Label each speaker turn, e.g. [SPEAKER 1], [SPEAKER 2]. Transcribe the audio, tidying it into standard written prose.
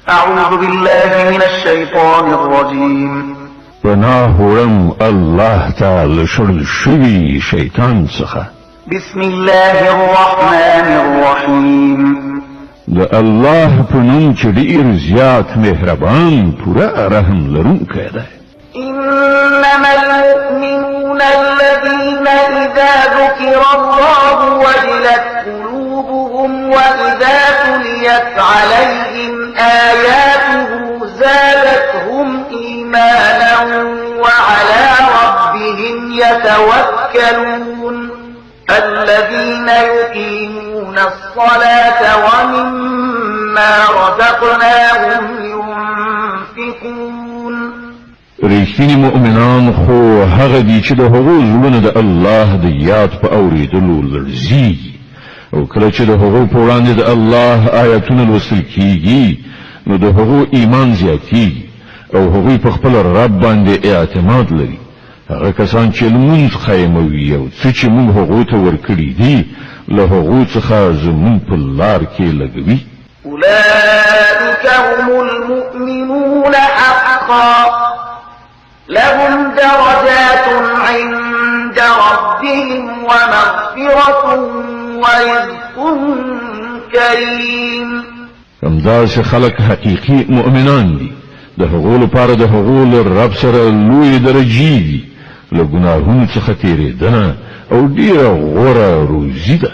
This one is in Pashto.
[SPEAKER 1] أعوذ بالله من الشيطان الرجيم.
[SPEAKER 2] پناهورم الله تعالی شل شوی شیطان څخه.
[SPEAKER 1] بسم الله الرحمن الرحيم.
[SPEAKER 2] د الله په نوم چې ډېر زیات مهربان پوره رحم لرونکی دی.
[SPEAKER 1] إنما المؤمنون الذين إذا ذكر الله وجلت قلوبهم وإذا تليت عليهم آياته زادتهم إيمانا وعلى ربهم يتوكلون الذين يقيمون الصلاة ومما رزقناهم ينفقون.
[SPEAKER 2] ریښتینی مؤمنان خو هغه دي چې د هغو زړونه د الله د یاد په اورېدلو لړزېږي او کله چې د هغو په وړاندې د الله آیتونه لوستل کېږي نو د هغو ایمان زیاتېږي او هغوی په خپل رب باندې اعتماد لري. هغه کسان چې لمونځ قایموي او څه چې موږ هغو ته ورکړي دي له هغو څخه زموږ په لار کې لګوي.
[SPEAKER 1] أولئك هم المؤمنون حقا لهم درجات عند ربهم ومغفرة ورزق كريم.
[SPEAKER 2] همداسې خلک حقیقي مؤمنان دي. د هغو لپاره د هغو له رب سره لوی درجې دي، له ګناهونو څخه تېرېدنه او ډېره غوره روزي ده.